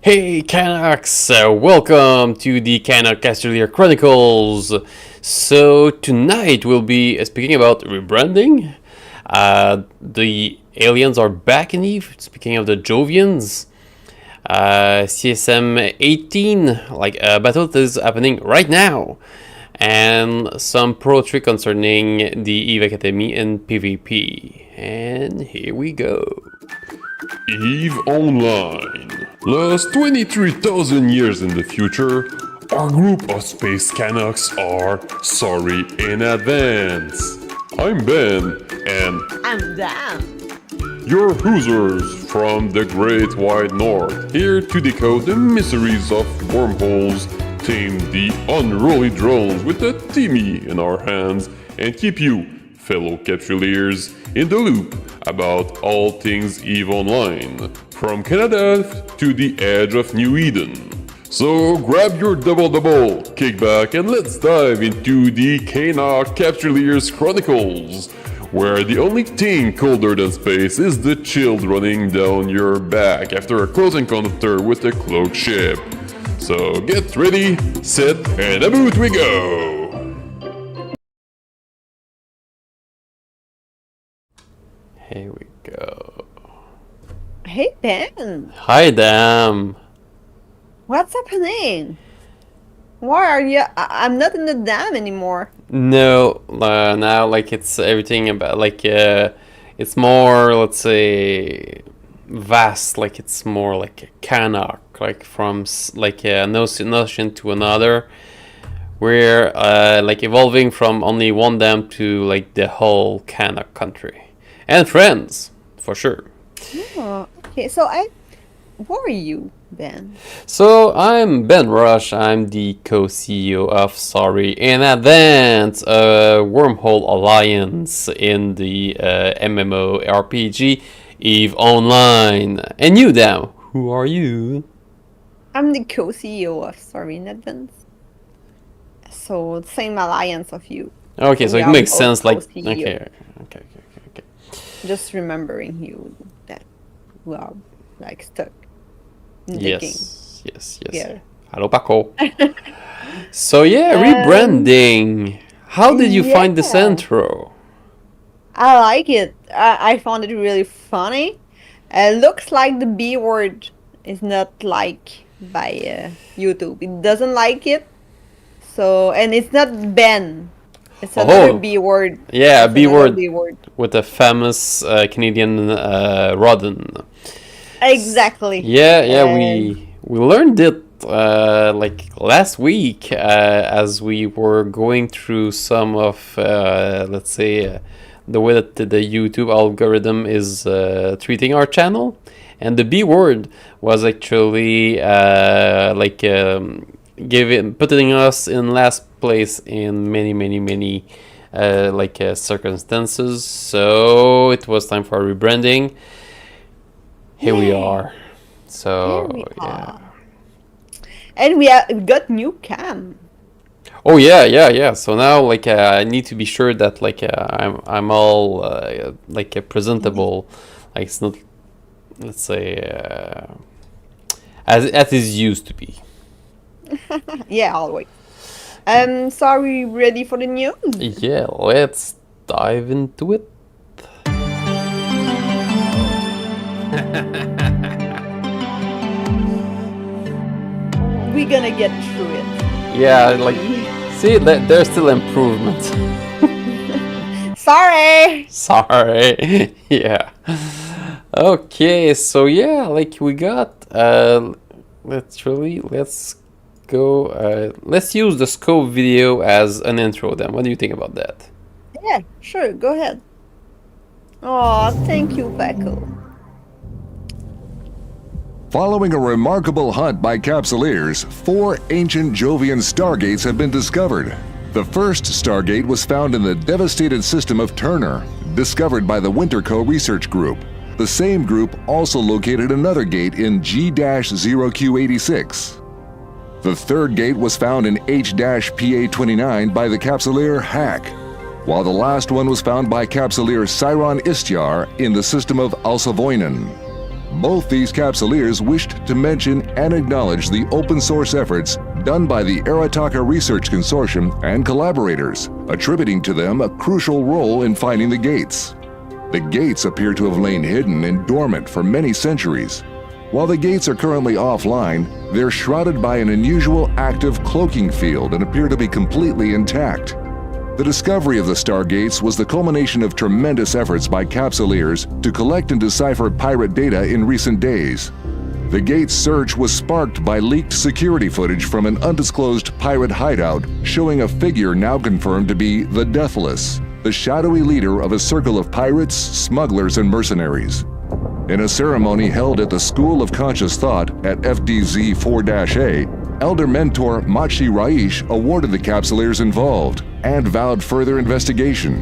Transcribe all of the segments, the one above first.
Hey Canucks, welcome to the Canuck Castellier Chronicles. So tonight we'll be speaking about rebranding. The aliens are back in Eve. Speaking of the Jovians, CSM 18, a battle that is happening right now, and some pro trick concerning the Eve Academy and PvP. And here we go. EVE Online. Lost 23,000 years in the future, our group of space Canucks are sorry in advance. I'm Ben, and I'm Dan. your Hoosers from the Great Wide North, here to decode the mysteries of wormholes, tame the unruly drones with a Timmy in our hands, and keep you, fellow Capsuleers, in the loop about all things EVE Online, from Canada to the edge of New Eden. So grab your double, kick back, and let's dive into the Canuck Capsuleers Chronicles, where the only thing colder than space is the chill running down your back after a close encounter with a cloaked ship. So get ready, set, and about we go! Here we go. Hey Ben, Hi, Dam. what's happening? Why are you? I'm not in the dam anymore. No, now it's everything about it's more, let's say, vast. It's more like a Canuck, from an ocean to another. We're evolving from only one dam to the whole Canuck country and friends for sure. Oh, okay. Who are you, Ben? So I'm Ben Rush. I'm the co-CEO of Sorry in Advance, a wormhole alliance in the MMORPG EVE Online. And you, Dan, who are you? I'm the co-CEO of Sorry in Advance. So same alliance of you. Okay, so We it are makes both sense. co-CEO. Okay. Just remembering you that we are stuck in the game. Yes. Yeah. Hello, Paco. So yeah, rebranding. How did you find this yeah. intro? I like it. I found it really funny. Looks like the B word is not liked by YouTube. It doesn't like it. So, and it's not Ben. It's another B word. Yeah, It's a B another word B word. with a famous Canadian rodden. Exactly. Yeah, we learned it last week as we were going through some of let's say the way that the YouTube algorithm is treating our channel, and the B word was actually putting us in last place in many circumstances. So it was time for rebranding. Here we are. So Here we yeah. are. And we got new cam. Oh yeah. So now I need to be sure that I'm all presentable. It's not, let's say, as is used to be. Yeah, always. So are we ready for the news? Yeah, let's dive into it. We're gonna get through it. Yeah, see, there's still improvement. Sorry. Sorry. Yeah. Okay, so yeah, we got let's go. Let's use the scope video as an intro then. What do you think about that? Yeah, sure, go ahead. Oh, thank you, Paco. Following a remarkable hunt by Capsuleers, 4 ancient Jovian stargates have been discovered. The first stargate was found in the devastated system of Turner, discovered by the Winterco Research Group. The same group also located another gate in G-0Q86. The third gate was found in H-PA29 by the Capsuleer Hack, while the last one was found by Capsuleer Cyron Istyar in the system of Alsavoinen. Both these capsuleers wished to mention and acknowledge the open source efforts done by the Arataka Research Consortium and collaborators, attributing to them a crucial role in finding the gates. The gates appear to have lain hidden and dormant for many centuries. While the gates are currently offline, they're shrouded by an unusual active cloaking field and appear to be completely intact. The discovery of the Stargates was the culmination of tremendous efforts by capsuleers to collect and decipher pirate data in recent days. The gate's search was sparked by leaked security footage from an undisclosed pirate hideout showing a figure now confirmed to be the Deathless, the shadowy leader of a circle of pirates, smugglers, and mercenaries. In a ceremony held at the School of Conscious Thought at FDZ 4-A, Elder Mentor Machi Raish awarded the capsuleers involved and vowed further investigation.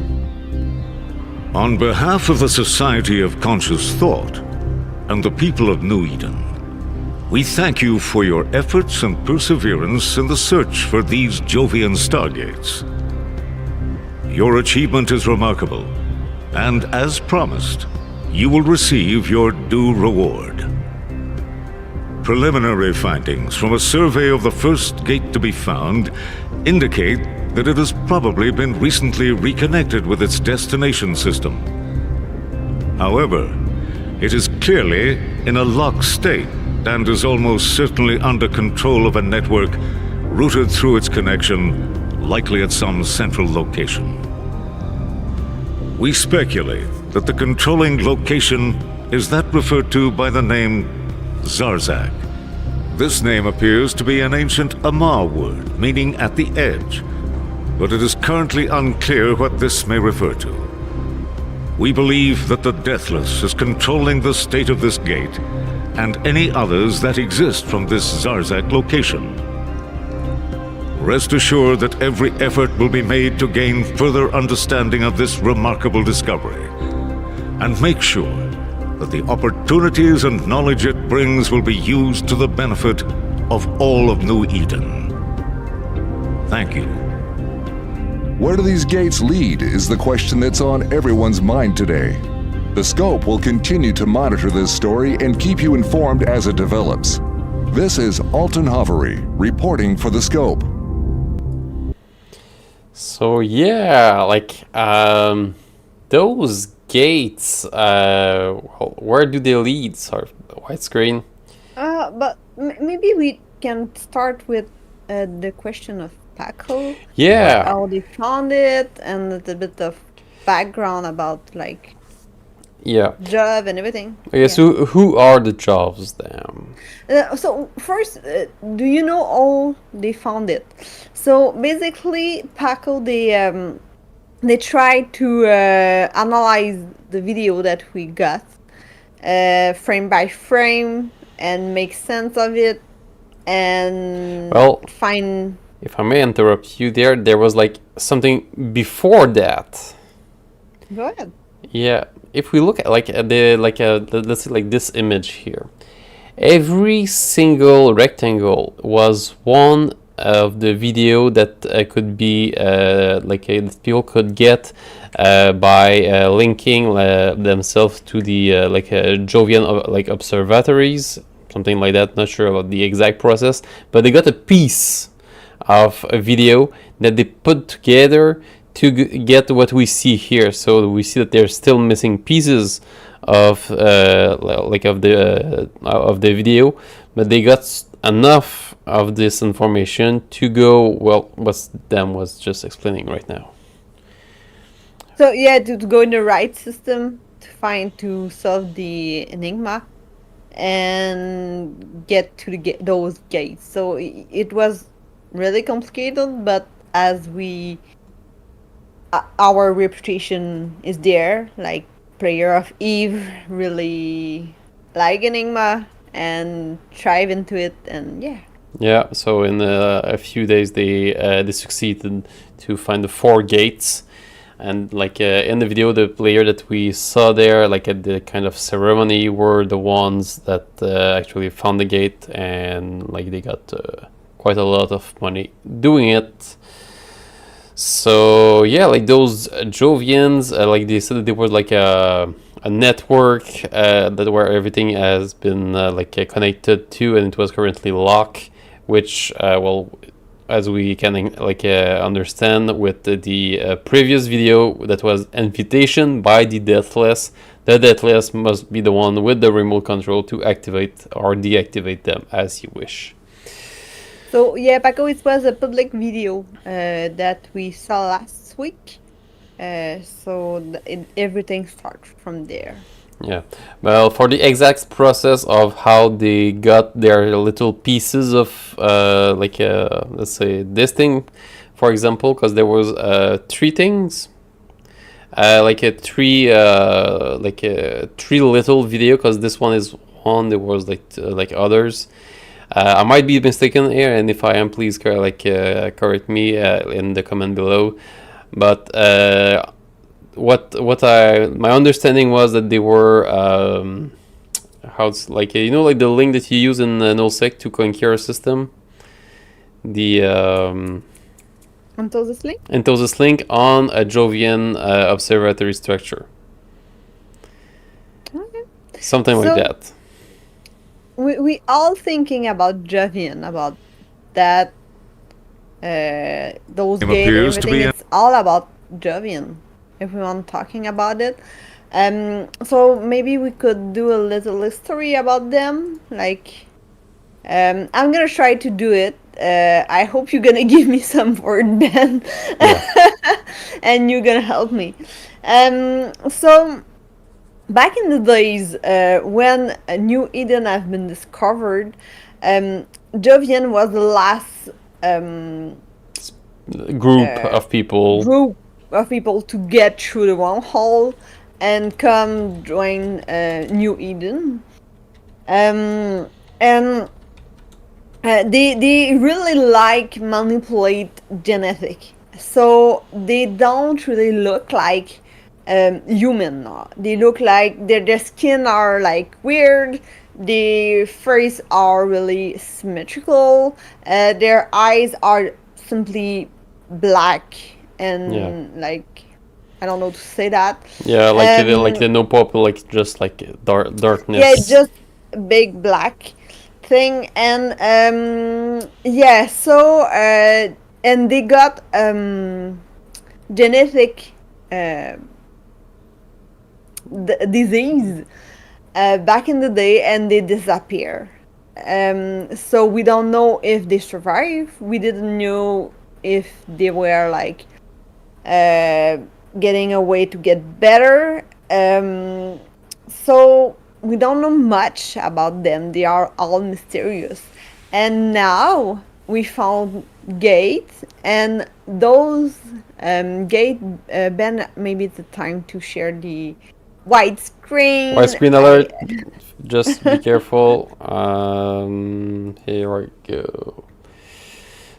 On behalf of the Society of Conscious Thought and the people of New Eden, we thank you for your efforts and perseverance in the search for these Jovian Stargates. Your achievement is remarkable, and as promised, you will receive your due reward. Preliminary findings from a survey of the first gate to be found indicate that it has probably been recently reconnected with its destination system. However, it is clearly in a locked state and is almost certainly under control of a network routed through its connection, likely at some central location. We speculate that the controlling location is that referred to by the name Zarzak. This name appears to be an ancient Amar word, meaning at the edge, but it is currently unclear what this may refer to. We believe that the Deathless is controlling the state of this gate and any others that exist from this Zarzak location. Rest assured that every effort will be made to gain further understanding of this remarkable discovery, and make sure that the opportunities and knowledge it brings will be used to the benefit of all of New Eden. Thank you. Where do these gates lead is the question that's on everyone's mind today. The Scope will continue to monitor this story and keep you informed as it develops. This is Alton Hovery reporting for the Scope. So yeah, like those gates, where do they lead? Sorry, widescreen. But maybe we can start with the question of Paco. Yeah. How they found it and a little bit of background about like job and everything. Okay, so who are the jobs then? So first, do you know how they found it? So basically, Paco, they tried to analyze the video that we got frame by frame and make sense of it and find. If I may interrupt you there was like something before that. Go ahead. Yeah, if we look at let's say like this image here, every single rectangle was one of the video that could be that people could get by linking themselves to the Jovian observatories, something like that. Not sure about the exact process, but they got a piece of a video that they put together to get what we see here. So we see that there's still missing pieces of the video, but they got enough of this information to go what Dan was just explaining right now. So yeah, to go in the right system to solve the enigma and get to those gates. So it was really complicated, but as our reputation is there, like Prayer of Eve really like enigma and thrive into it, and yeah, so in a few days they succeeded to find the 4 gates, and in the video, the player that we saw there at the kind of ceremony were the ones that actually found the gate, and they got quite a lot of money doing it. So yeah, those Jovians, they said that they were a a network that where everything has been connected to, and it was currently locked, which as we can understand with the previous video, that was invitation by the Deathless. The Deathless must be the one with the remote control to activate or deactivate them as you wish. So yeah, Paco, it was a public video that we saw last week. Everything starts from there. Yeah, well, for the exact process of how they got their little pieces of let's say this thing, for example, because there was three things, three little video, because this one is one, there was like others. I might be mistaken here, and if I am, please correct me in the comment below. But my understanding was that they were the link that you use in nullsec to conquer a system, the Enthusiast link on a Jovian observatory structure. Okay. Something like that. We all thinking about Jovian, about that those games, everything. It's all about Jovian. Everyone talking about it. So maybe we could do a little history about them. I'm gonna try to do it. I hope you're gonna give me some word then, and you're gonna help me. So back in the days when New Eden have been discovered, Jovian was the last group of people to get through the wormhole and come join New Eden. And they really manipulate genetic, so they don't really look like human. They look like their skin are weird, their face are really symmetrical, their eyes are simply black and I don't know to say that. Yeah, they no purple, just darkness. Yeah, just big black thing. And so and they got genetic disease back in the day, and they disappear. So we don't know if they survive. We didn't know if they were getting a way to get better. So we don't know much about them. They are all mysterious. And now we found gates, and those gate, Ben, maybe it's the time to share the widescreen. Widescreen alert. Just be careful. Here we go.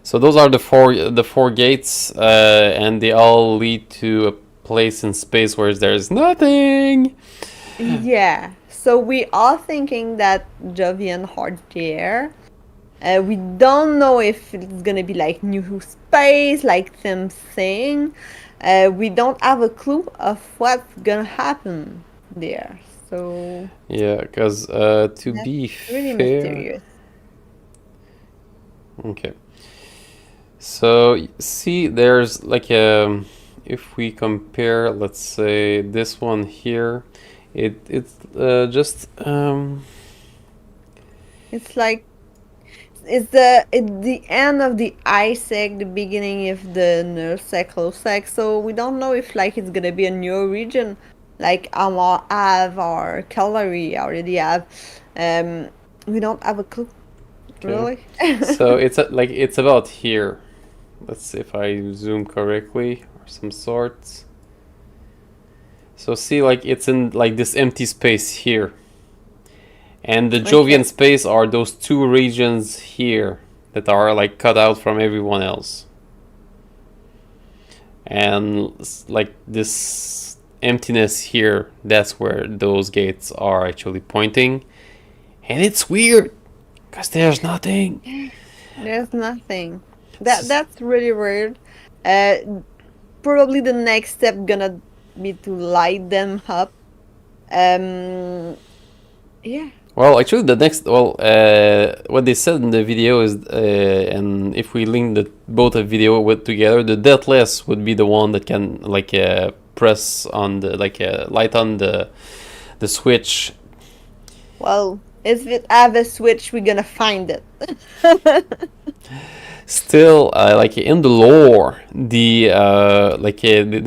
So those are the four gates, and they all lead to a place in space where there's nothing. Yeah. So we are thinking that Jovian are there. We don't know if it's gonna be new space, them saying. We don't have a clue of what's gonna happen there. So yeah, because to be really fair, mysterious. Okay. So see, there's if we compare, let's say this one here, it's just it's the end of the ISEC, the beginning of the NERSEC, LOSEC. So we don't know if it's gonna be a new region Amar Ave or Calgary already have. We don't have a clue. Okay. Really. So it's it's about here. Let's see if I zoom correctly or some sorts. So see, it's in this empty space here. And the Jovian space are those two regions here that are cut out from everyone else. And this emptiness here, that's where those gates are actually pointing. And it's weird, because there's nothing. There's nothing. That's really weird. Probably the next step gonna be to light them up Yeah. Well, actually, the next, what they said in the video is, and if we link both the video with together, the deathless would be the one that can like press on the light on the switch. Well, if it have a switch, we're gonna find it. Still, like in the lore, they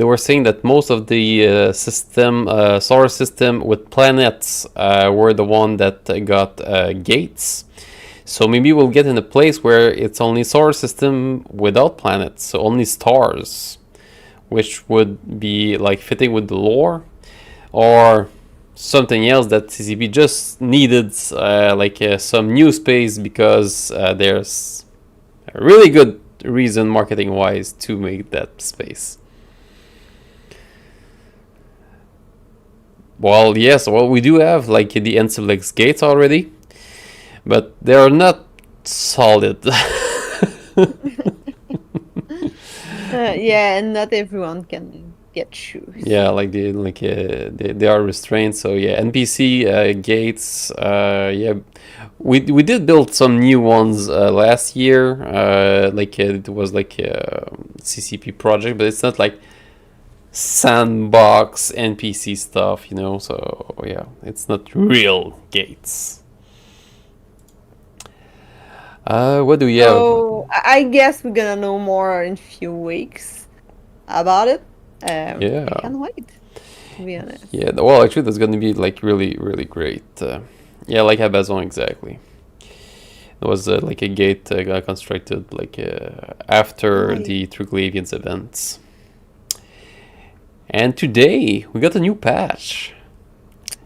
were saying that most of the solar system with planets were the one that got gates. So maybe we'll get in a place where it's only solar system without planets, so only stars, which would be like fitting with the lore, or something else that CCP just needed, some new space because there's a really good reason marketing wise to make that space. Well, yes, we do have like the N-Simplex gates already, but they are not solid. Yeah, and not everyone can get shoes. Yeah, they are restrained. So yeah, NPC gates. Yeah, we did build some new ones last year. It was like a CCP project, but it's not like sandbox NPC stuff, you know. So yeah, it's not real gates. What do we have? So I guess we're gonna know more in a few weeks about it. Yeah. I can't wait, to be honest. Yeah, well, actually, that's going to be like really, really great. Yeah, like Abazon, exactly. There was like a gate constructed after the Triglavians events. And today we got a new patch.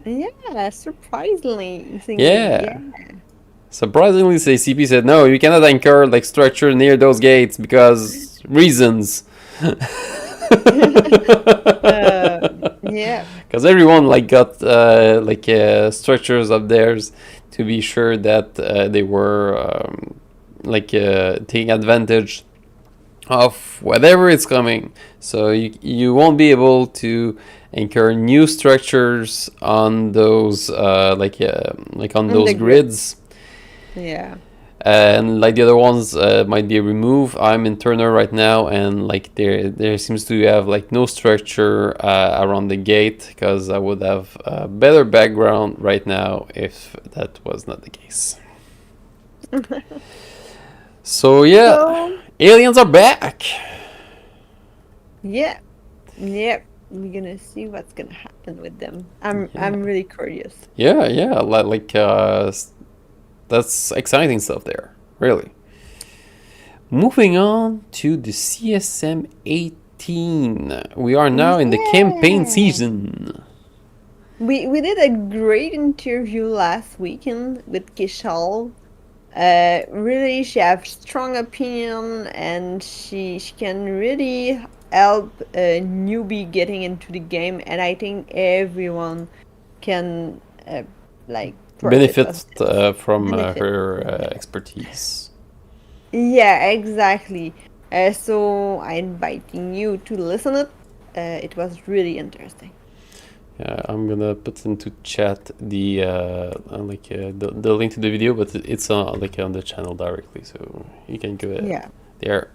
Yeah, surprisingly. Yeah. Surprisingly, CCP said no, you cannot anchor like structure near those gates because reasons. Yeah. Because everyone like got structures up theirs to be sure that they were taking advantage of whatever is coming. So you won't be able to anchor new structures on those on those grids. Yeah. And like the other ones might be removed. I'm in Turner right now, and like there seems to have like no structure around the gate, because I would have a better background right now if that was not the case. So yeah, aliens are back. Yeah. Yep. We're gonna see what's gonna happen with them. I'm really curious. Yeah, that's exciting stuff there, really. Moving on to the CSM 18. We are now in the campaign season. We did a great interview last weekend with Kishal. Really, she has strong opinion, and she can really help a newbie getting into the game, and I think everyone can benefit from her expertise. Yeah, exactly. So I'm inviting you to listen it. It was really interesting. Yeah, I'm gonna put into chat the link to the video, but it's on the channel directly, so you can go there.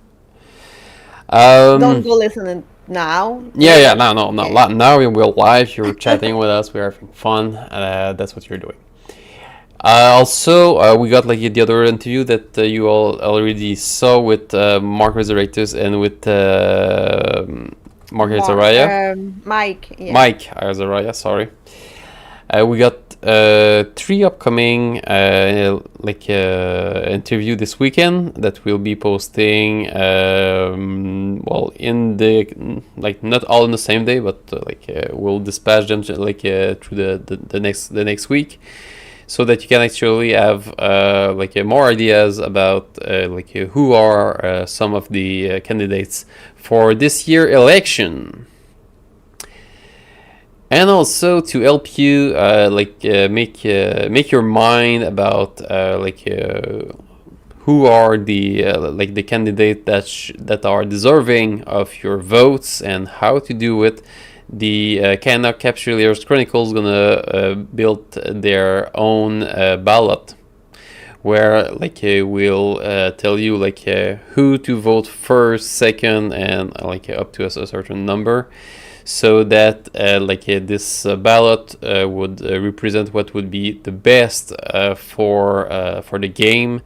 Don't go listen it now. Yeah, no. Now we're live. You're chatting with us. We're having fun. That's what you're doing. Also, we got like the other interview that you all already saw with Mark Resurfaced and with Mark Azaraya. Mike. Yeah. Mike Azaraya, sorry. We got 3 upcoming interview this weekend that we'll be posting. In the not all in the same day, but we'll dispatch them through the next week, so that you can actually have more ideas about who are some of the candidates for this year election, and also to help you make your mind about who are the candidates that are deserving of your votes and how to do it. the Canuck Capsuleers Chronicles gonna build their own ballot, where like we'll tell you like who to vote first, second, and like up to a certain number, so that this ballot would represent what would be the best for the game,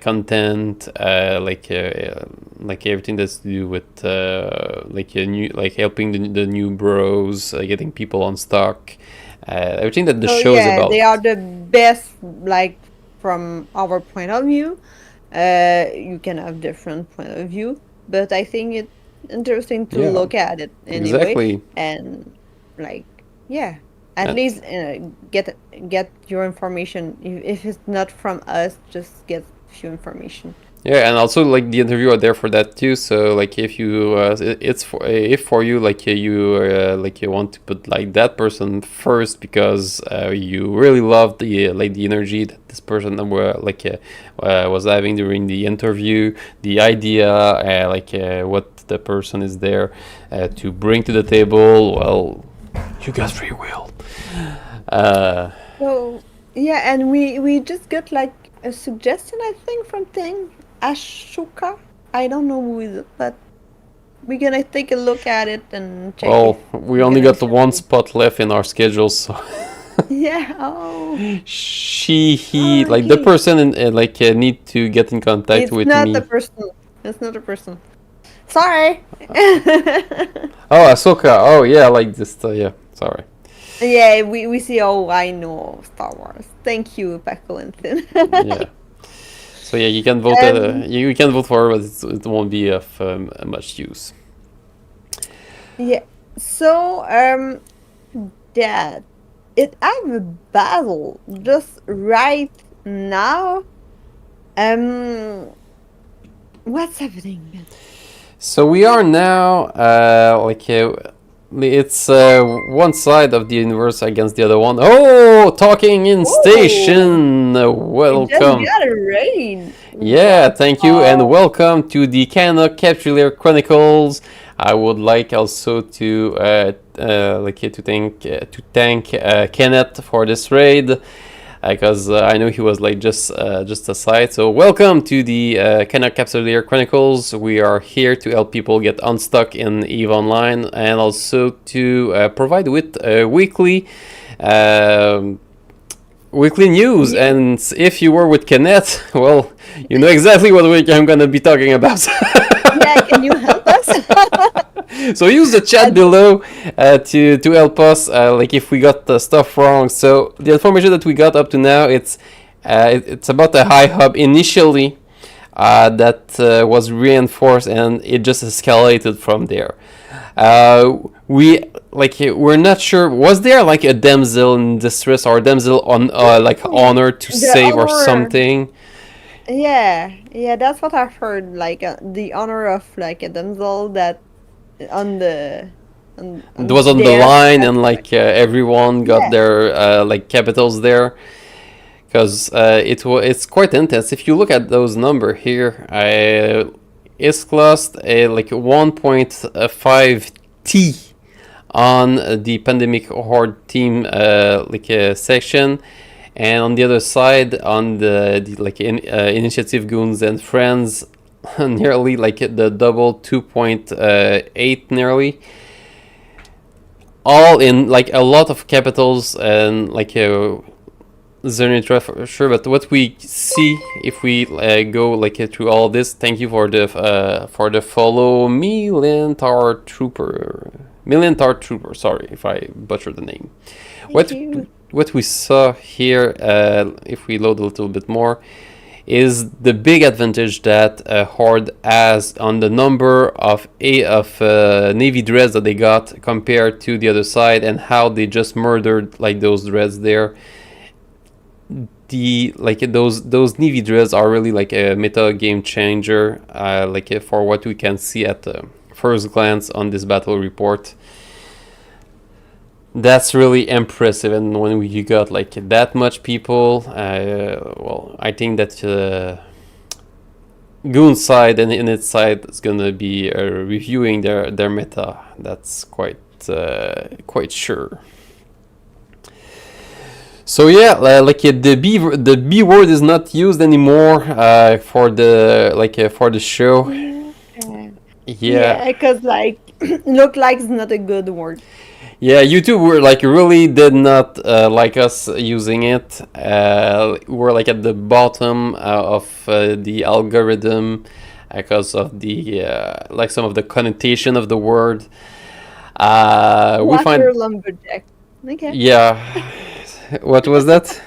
content, like everything that's to do with helping the new bros, getting people on stock, everything that the show is about. They are the best, like from our point of view. You can have different point of view, but I think it's interesting to look at it anyway. Exactly. And at least get your information. If it's not from us, just get few information. Yeah, and also like the interview are there for that too. So like if you it's for if for you like you want to put like that person first because you really love the the energy that this person was having during the interview, the idea, what the person is there to bring to the table. Well, you got free will. So yeah, and we just got like a suggestion, I think, from Ashoka. I don't know who is it, but we're gonna take a look at it and check. Well, we only got the one spot left in our schedule, so yeah. Oh. he like the person need to get in contact with me. It's not the person. It's not a person. Sorry. Oh, Ahsoka. Oh yeah, like this. Yeah, sorry. Yeah, we see. Oh, I know Star Wars. Thank you, Paco and Finn. Yeah. So yeah, you can vote. You can vote for her, but it won't be of much use. Yeah. So Dad, it have a battle just right now. What's happening? So we are now it's one side of the universe against the other one. Oh, talking in station. Welcome. We just got a raid. Yeah, thank you, and welcome to the Canuck Capsuleer Chronicles. I would like also to thank Kenneth for this raid, because I know he was like just aside. So welcome to the Canuck Capsuleer Chronicles. We are here to help people get unstuck in EVE Online, and also to provide with weekly news. And if you were with Kenneth, well, you know exactly what I'm gonna be talking about. Yeah, can you help us? So use the chat below to help us, if we got the stuff wrong. So the information that we got up to now, it's about the high hub initially that was reinforced, and it just escalated from there. We're not sure. Was there like a damsel in distress or damsel on honor to save or something? Yeah, that's what I've heard. Like the honor of like a damsel that It was on the line, and everyone got their capitals there, because it's quite intense. If you look at those numbers here, it's lost 1.5 T on the Pandemic Horde team section, and on the other side, on the Initiative Goons and Friends, nearly the double 2.8 nearly, all in a lot of capitals, and Zenitra for sure. But what we see if we go through all this, thank you for the follow, Millentar Trooper. Sorry if I butchered the name. What we saw here, if we load a little bit more, is the big advantage that Horde has on the number of Navy dreads that they got compared to the other side, and how they just murdered those dreads there. Those Navy dreads are really a meta game changer, for what we can see at first glance on this battle report. That's really impressive, and when you got that much people, well, I think that Goon side and Init side is gonna be reviewing their meta. That's quite quite sure. So yeah, the B word is not used anymore for the show. Yeah. Because like look like it's not a good word. Yeah, YouTube were like really did not like us using it. We're like at the bottom of the algorithm because of the like some of the connotation of the word. We find Water lumberjack. Okay. yeah. What was that?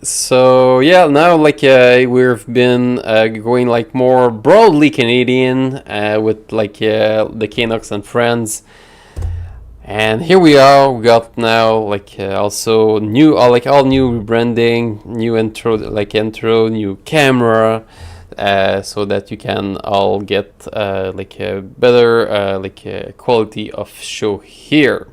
So yeah, now like we've been going like more broadly Canadian with like the Canucks and friends, and here we are. We got now like also new, all new rebranding, new intro, new camera, so that you can all get like a better quality of show here.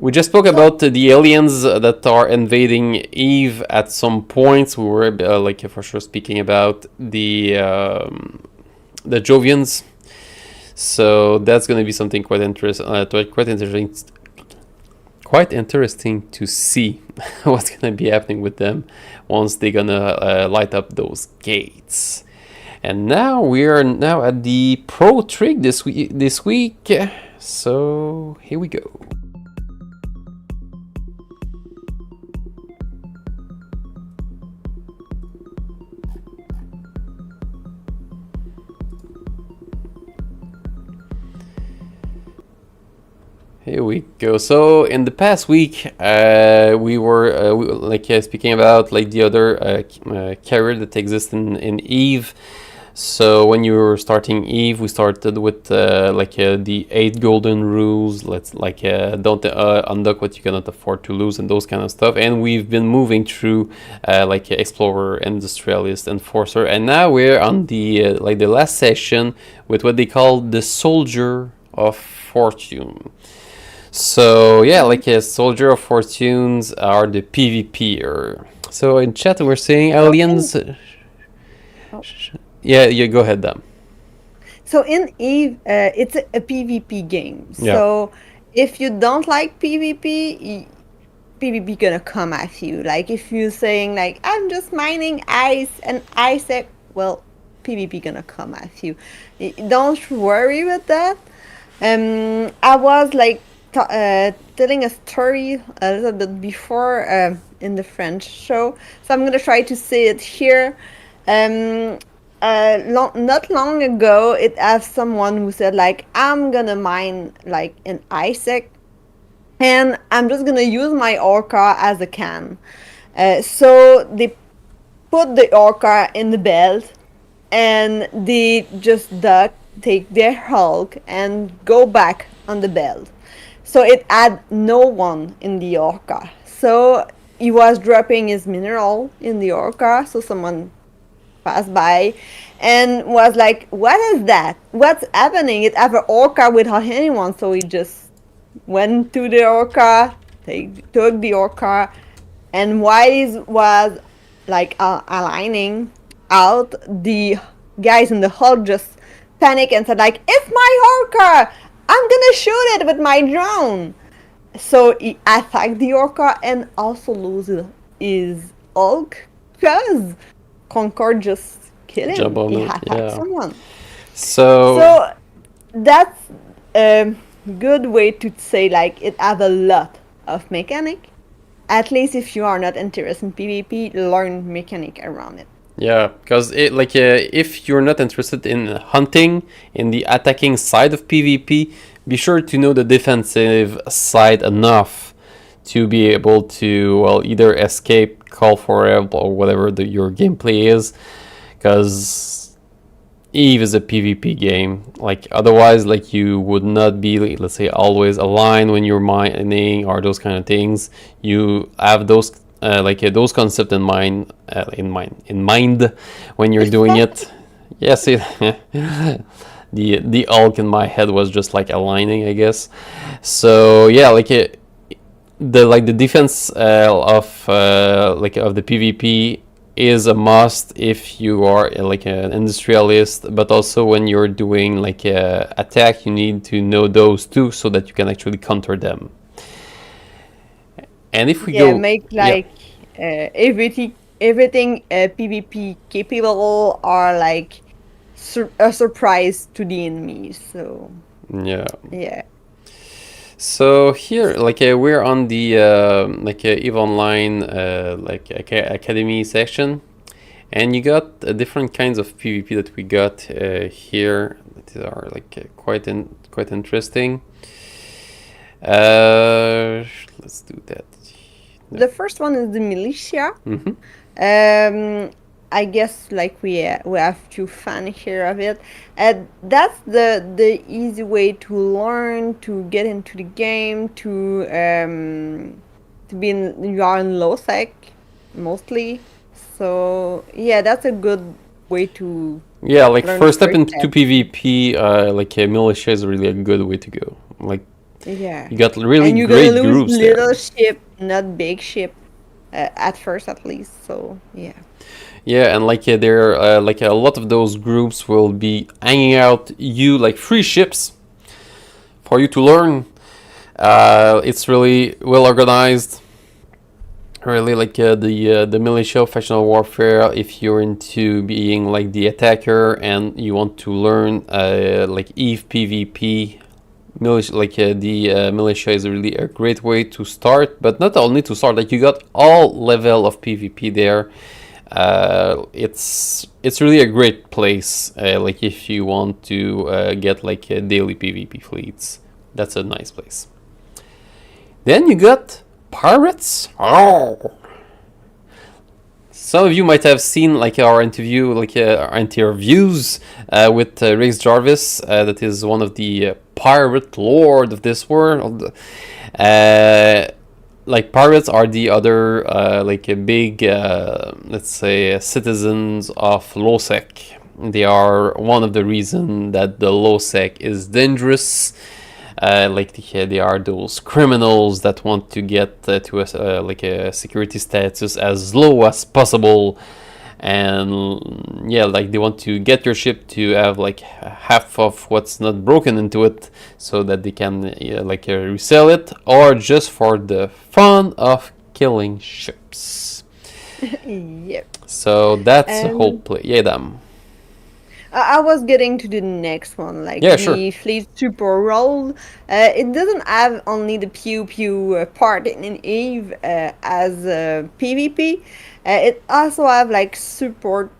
We just spoke about the aliens that are invading Eve at some points. We were like for sure speaking about the Jovians. So that's going to be something quite interesting to see what's going to be happening with them once they're going to light up those gates. And now we are now at the pro trick this week. So here we go. Here we go. So in the past week, we were speaking about like the other carrier that exists in Eve. So when you were starting Eve, we started with the 8 golden rules. Let's don't undock what you cannot afford to lose and those kind of stuff. And we've been moving through Explorer, Industrialist, Enforcer, and now we're on the the last session with what they call the Soldier of Fortune. So yeah, like a Soldier of Fortunes are the PvPer. So in chat we're saying aliens. Yeah, you go ahead, Dan. So in Eve, it's a PvP game. Yeah. So if you don't like PvP, PvP gonna come at you. Like if you're saying like I'm just mining ice and ice, well, PvP gonna come at you. Don't worry with that. I was like telling a story a little bit before in the French show, so I'm gonna try to say it here. Not long ago, it asked someone who said like I'm gonna mine like an Isaac, and I'm just gonna use my Orca as a can. So they put the Orca in the belt, and they just take their Hulk and go back on the belt. So it had no one in the Orca. So he was dropping his mineral in the Orca, so someone passed by and was like, what is that? What's happening? It have an Orca without anyone. So he just went to the Orca, took the Orca, and while he was like aligning out, the guys in the Hulk just panicked and said like, it's my Orca! I'm gonna shoot it with my drone. So he attacked the Orca and also loses his Hulk because Concord just killed him. He attacked someone. So that's a good way to say like it has a lot of mechanic. At least if you are not interested in PvP, learn mechanic around it. Yeah, because if you're not interested in hunting, in the attacking side of PvP, be sure to know the defensive side enough to be able to either escape, call for help, or whatever your gameplay is. Because Eve is a PvP game. Like otherwise, like you would not be, let's say, always aligned when you're mining or those kind of things. You have those those concepts in mind when you're doing it. Yes, the Hulk in my head was just like aligning, I guess. So yeah, the defense of the PvP is a must if you are like an industrialist, but also when you're doing like a attack, you need to know those too so that you can actually counter them. And if we Yeah, go, make yeah, like everything PvP capable are like a surprise to the enemy. So yeah. yeah. So here, like we're on the like EVE Online like academy section, and you got different kinds of PvP that we got here that are like quite interesting. Let's do that. The first one is the militia. Mm-hmm. I guess like we have few fun here of it. That's the easy way to learn, to get into the game, to be in, you are in low sec mostly. So yeah, that's a good way to Yeah, like learn first the step into PvP, like militia is really a good way to go. Like yeah. you got really And you're great gonna lose groups there. little ship, not big ship, at first at least. So yeah. Yeah, and like there, like a lot of those groups will be hanging out you like free ships for you to learn. It's really well organized. Really like the militia factional warfare. If you're into being like the attacker and you want to learn like EVE PvP, militia, like the militia is really a great way to start. But not only to start, like you got all level of PvP there. It's really a great place. Like if you want to get like daily PvP fleets, that's a nice place. Then you got pirates. Oh. Some of you might have seen like our interview, like our interviews with Rex Jarvis. That is one of the pirate lord of this world. Like pirates are the other like a big let's say citizens of lowsec. They are one of the reason that the lowsec is dangerous. Like they are those criminals that want to get to a like a security status as low as possible, and yeah, like they want to get your ship to have like half of what's not broken into it, so that they can like resell it, or just for the fun of killing ships. Yep. So that's the whole And play. Yeah, damn. I was getting to the next one, like Yeah, sure. the fleet super role. It doesn't have only the pew pew part in Eve as PvP. It also have like support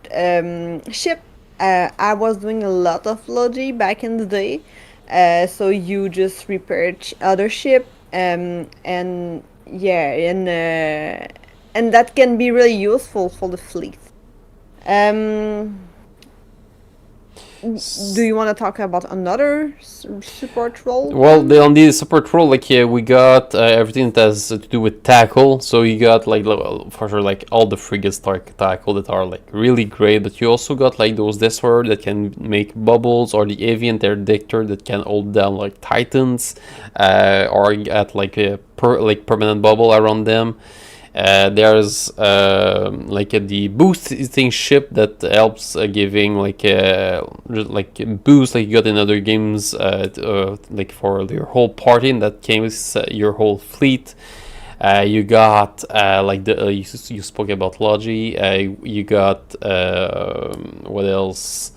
ship. I was doing a lot of logi back in the day, so you just repair other ship, and yeah, and that can be really useful for the fleet. Um, Do you want to talk about another support role? Well, on the support role, like we got everything that has to do with tackle. So you got like for sure like all the frigates like tackle that are like really great, but you also got like those destroyers that can make bubbles, or the avian interdictor that can hold down like titans, or get like a permanent bubble around them. There's like the boosting ship that helps giving like boost like you got in other games like for your whole party, and that came with your whole fleet. You got like the you spoke about Logi. You got what else?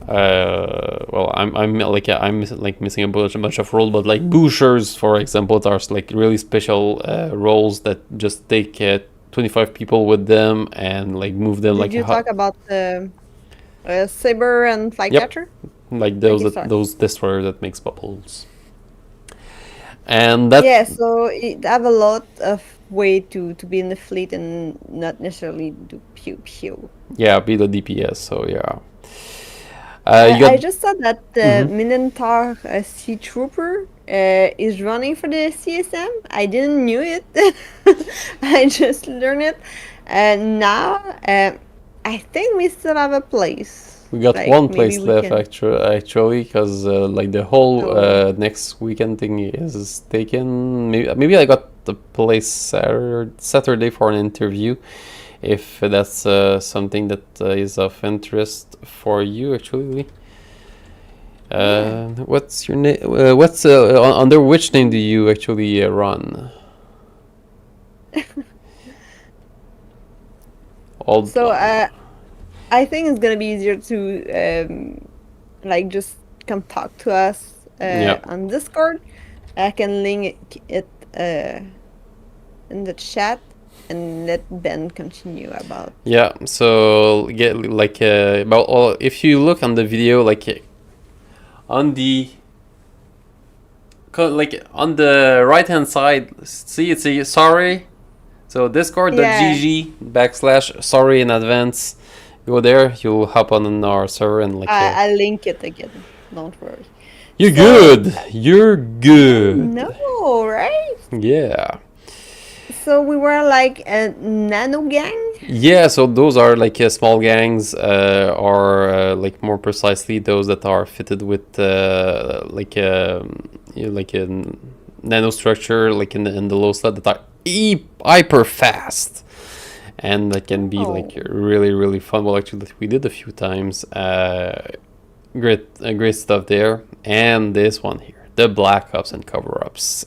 Well, I'm like missing a bunch of roles, but like Bouchers, for example, are like really special roles that just take 25 people with them and like move them. Did like you talk about Saber and Flycatcher? Like those Okay, those destroyers that makes bubbles, and that Yeah, so it have a lot of way to be in the fleet and not necessarily do pew pew. yeah, be the DPS. So yeah. I just saw that the Minotaur Sea Trooper is running for the CSM. I didn't knew it. I just learned it. And now I think we still have a place. We got Like, one maybe place we left can- actually, because like the whole Oh. next weekend thing is taken. Maybe I got the place Saturday for an interview. if that's something that is of interest for you, actually. What's your name? What's under which name do you actually run? So I think it's gonna be easier to like just come talk to us on Discord. I can link it in the chat and let Ben continue about. Yeah. So get like about all. If you look on the video, like on the on the right hand side, see it's a sorry. So discord.gg/sorry in advance. Go there, you'll hop on our server and like. I'll link it again. Don't worry. You're good. You're good. No, right? Yeah. So we were like a nano gang. Yeah. So those are like small gangs, or like more precisely those that are fitted with like a nanostructure, like in the low slot that are hyper fast. And that can be like really fun. Well, actually, we did a few times. Great stuff there. And this one here, the Black Ops and Cover Ups.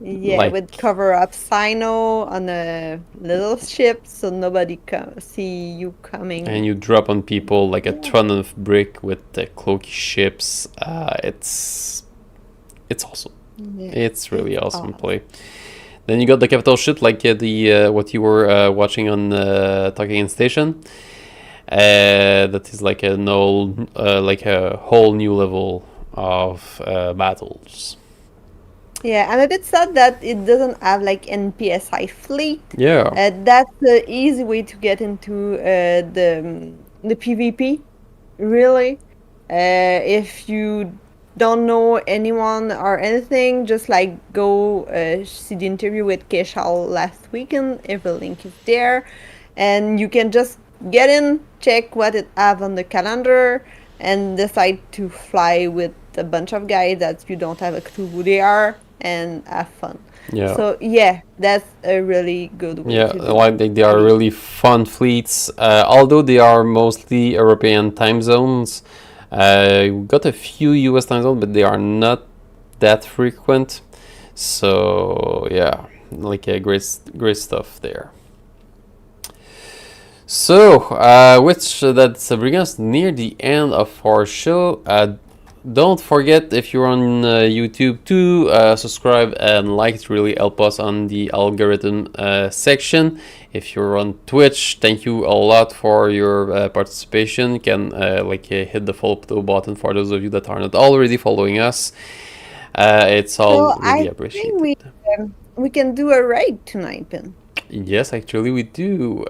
Yeah, like, with cover up Sino on a little ship, so nobody see you coming. And you drop on people like a ton of brick with cloaky ships. It's awesome. Yeah, it's really awesome play. Then you got the capital ship, like the what you were watching on Talking in Station. That is like a whole new level of battles. Yeah, I'm a bit sad that it doesn't have like NPSI fleet. Yeah. That's the easy way to get into the PvP. Really, if you don't know anyone or anything, just like go see the interview with Keshal last weekend. Every link is there, and you can just get in, check what it have on the calendar, and decide to fly with a bunch of guys that you don't have a clue who they are, and have fun. Yeah. So yeah, that's a really good way. Yeah, to do like they are really fun fleets. Although they are mostly European time zones. We got a few US time zones, but they are not that frequent. So yeah, like great stuff there. So, which that brings us near the end of our show. Don't forget, if you're on YouTube, to subscribe and like. It really help us on the algorithm section. If you're on Twitch, thank you a lot for your participation. You can hit the follow button for those of you that are not already following us. It's all really appreciated. I think we can do a raid tonight, Ben. Yes, actually we do.